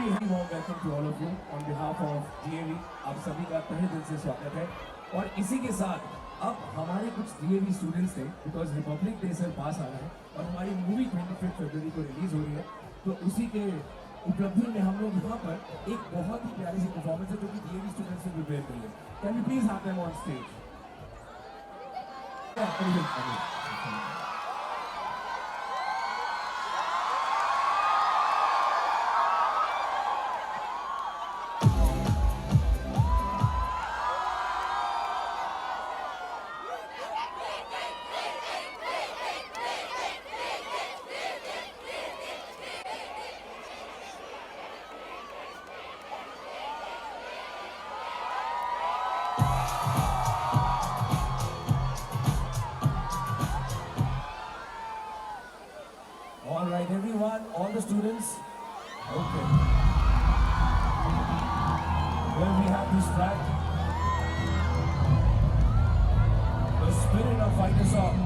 warm welcome to all of you on behalf of DAV. आप सभी का तहे दिल से स्वागत है और इसी के साथ अब हमारे कुछ DAV स्टूडेंट्स थे बिकॉज रिपब्लिक डे सर पास आ रहा है और हमारी मूवी 25 फरवरी को रिलीज हो रही है, तो उसी के उपलब्धि में हम लोग यहाँ पर एक बहुत ही प्यारी सी परफॉर्मेंस है जो कि DAV स्टूडेंट्स ने प्रिपेयर की है. Can you please have them on stage? All right, everyone, all the students. Okay. Well, we have this track. The Spirit of Fighter Song.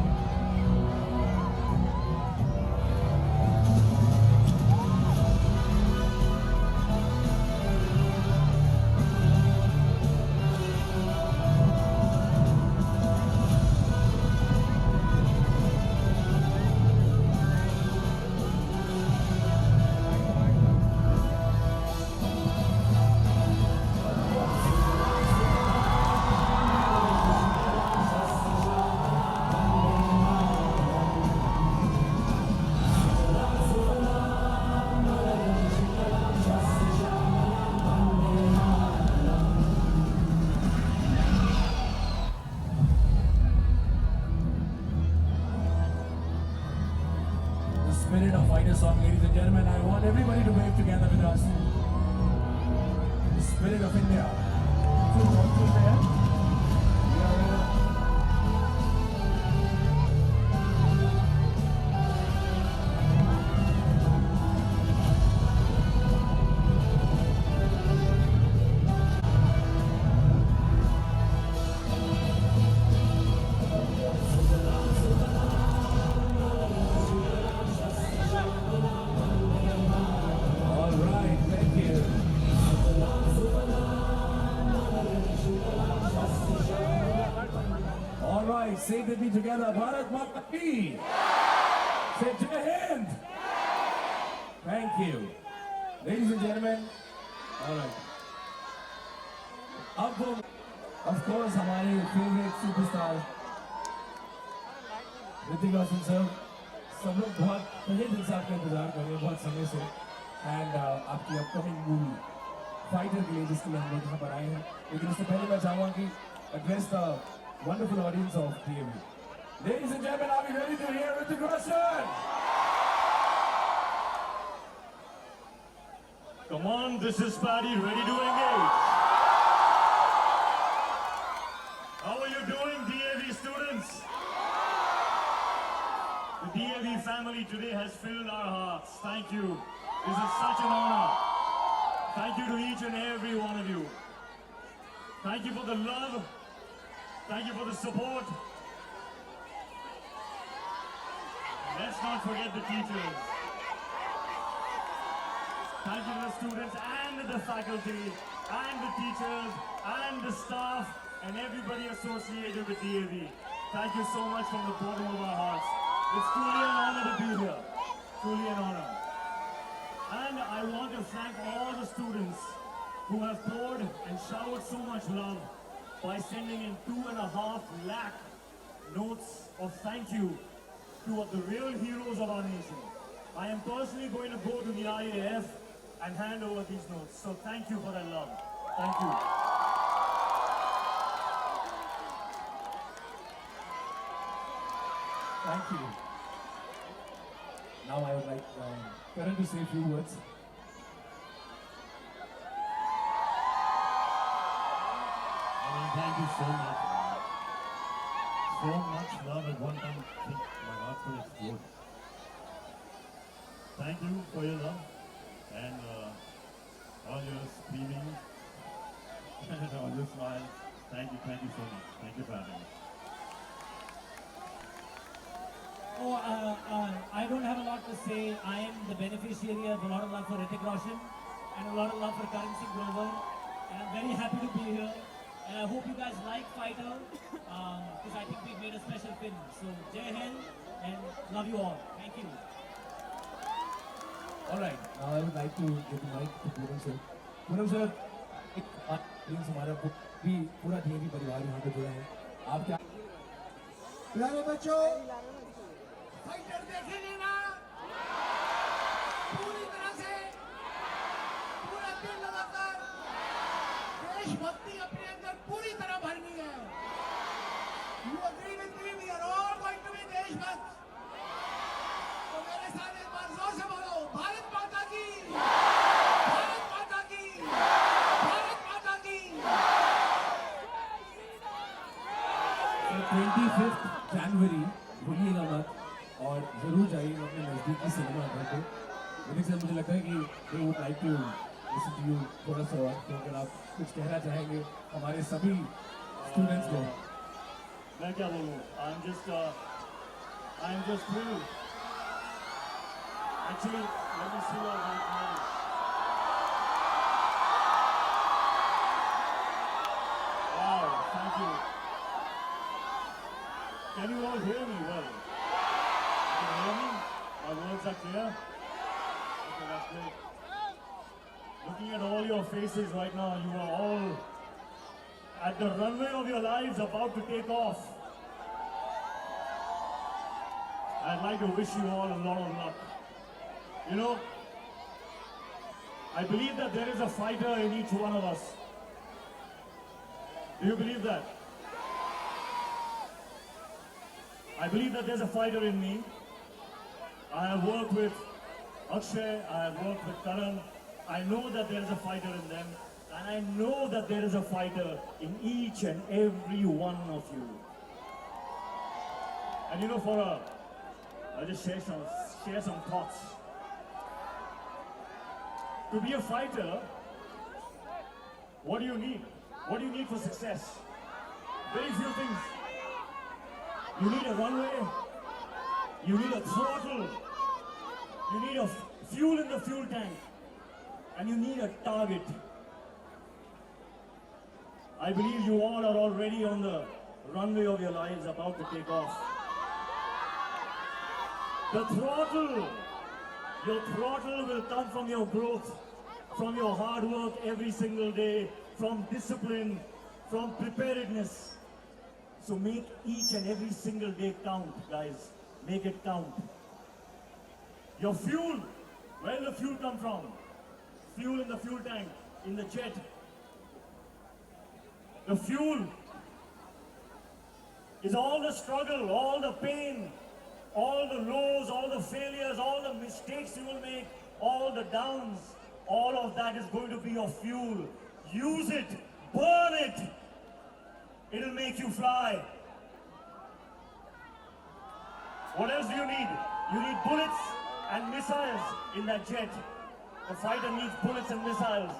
Spirit of Fighter Song, ladies and gentlemen. I want everybody to wave together with us. The Spirit of India. Full control there. We are here. All right, thank you. All right, say with me together, Bharat Mata Ki. Say Jai Hind. Thank you. Ladies and gentlemen, all right. अब वो, of course, हमारे favorite superstar Hrithik Roshan sir, सब लोग बहुत तहे दिल से आपका इंतजार कर रहे हैं बहुत समय से, एंड आपकी अपकमिंग मूवी फाइटर के लिए जिसके लिए हम लोग यहाँ पर आए हैं. लेकिन उससे पहले मैं चाहूँगा कि address the wonderful audience of DAV. Ladies and gentlemen, are we ready to hear Hrithik Roshan? Come on, this is Paddy, ready to engage. How are you doing, DAV students? The DAV family today has filled our hearts. Thank you. This is such an honor. Thank you to each and every one of you. Thank you for the love. Thank you for the support. Let's not forget the teachers. Thank you to the students and the faculty and the teachers and the staff and everybody associated with DAV. Thank you so much from the bottom of our hearts. It's truly an honor to be here. Truly an honor. And I want to thank all the students who have poured and showered so much love by sending in 2.5 lakh notes of thank you to the real heroes of our nation. I am personally going to go to the IAF and hand over these notes. So thank you for that love. Thank you. Thank you. Now I would like Karan to say a few words. Thank you so much. So much love at one time. I think my heart will explode. Thank you for your love and all your screaming and all your smiles. Thank you so much. Thank you for having me. I don't have a lot to say. I am the beneficiary of a lot of love for Hrithik Roshan. and a lot of love for Karan Singh Grover. And I'm very happy to be here. And I hope you guys like Fighter because I think we've made a special film. So Jai Hind and love you all. Thank you. All right, now I would like to give the mic to Poonam sir. Poonam sir, एक please हमारा भी पूरा DAV परिवार यहाँ पे जुड़ा है. आप क्या प्यारे बच्चों, फाइटर देखेंगे ना पूरी तरह से, पूरा दिल लगाकर देशभक्ति अपने अंदर पूरी तरह भरनी है. You agree with me? We are all going to be देशभक्त. तो मेरे साथ एक बार जोर से बोलो, भारत माता की, भारत माता की, भारत माता की. 25 जनवरी भूलिएगा मत और जरूर जाइएगा अपने नज़दीकी सिनेमा घर पे. विवेक सर, मुझे लगता है कि they would like to listen to you थोड़ा सा और. तो अगर आप कुछ कहना चाहेंगे हमारे सभी स्टूडेंट्स को. मैं क्या बोलूँ? I'm just thrilled. Actually, let me see your right now. Wow, thank you. Can you all hear me well? Can you hear me? My words are clear? Okay, that's great. Looking at all your faces right now, you are all at the runway of your lives about to take off. I'd like to wish you all a lot of luck. You know, I believe that there is a fighter in each one of us. Do you believe that? I believe that there's a fighter in me. I have worked with Akshay, I have worked with Karan. I know that there is a fighter in them. And I know that there is a fighter in each and every one of you. And you know, I'll just share some thoughts. To be a fighter, what do you need? What do you need for success? Very few things. You need a runway, you need a throttle, you need a fuel in the fuel tank, and you need a target. I believe you all are already on the runway of your lives about to take off. The throttle, your throttle will come from your growth, from your hard work every single day, from discipline, from preparedness. So make each and every single day count, guys. Make it count. Your fuel, where will the fuel come from? Fuel in the fuel tank, in the jet. The fuel is all the struggle, all the pain, all the lows, all the failures, all the mistakes you will make, all the downs. All of that is going to be your fuel. Use it, burn it. It'll make you fly. What else do you need? You need bullets and missiles in that jet. The fighter needs bullets and missiles.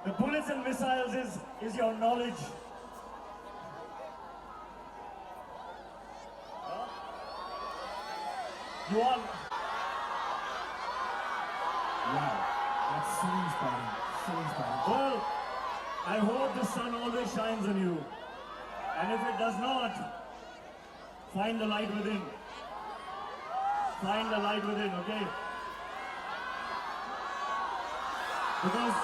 The bullets and missiles is your knowledge. You all... Wow, that's so inspiring. So inspiring. Well, I hope the sun always shines on you. And if it does not, find the light within. Find the light within, okay? Because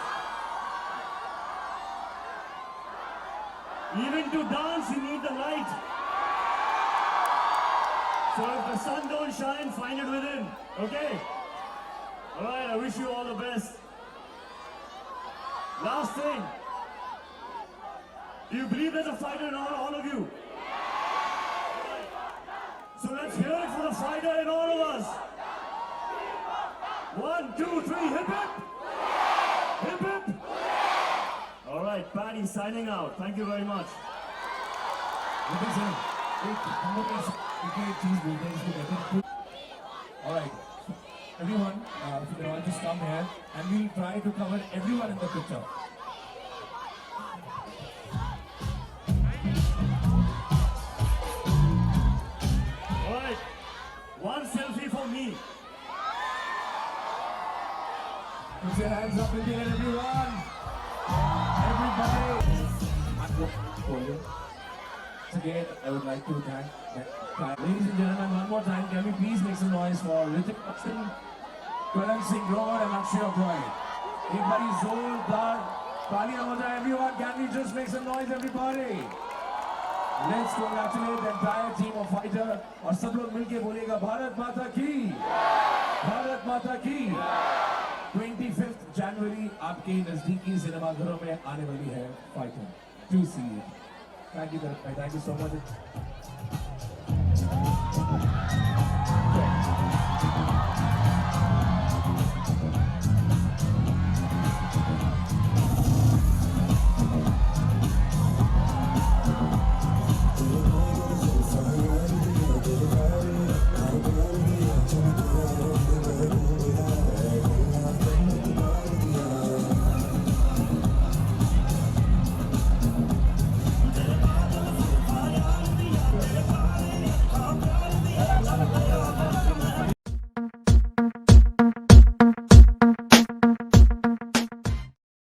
even to dance, you need the light. So if the sun don't shine, find it within, okay? All right, I wish you all the best. Last thing. Do you believe there's a fighter in all of you? So let's hear it for the fighter in all of us. 1, 2, 3, hip hip! Hip hip! All right, Paddy signing out. Thank you very much. Vivek sir, एक हम लोग एक चीज बोलते हैं इसको कहते हैं. All right, everyone, if you can all just come here and we'll try to cover everyone in the picture. All right, one selfie for me. Put your hands up in the air, everyone. Everybody. Again, I would like to thank. Ladies and gentlemen, one more time, can we please make some noise for Ritik Roshan, Karan Singh Grover and Akshay Roy. एक बारी जोरदार तालियां हो जाए, everyone. Can we just make some noise, everybody? Let's congratulate the entire team of Fighter. और सब लोग मिलके बोलेगा भारत माता की, भारत माता की. 25th January आपके नजदीकी सिनेमाघरों में आने वाली है Fighter. Do see it. Thank you so much.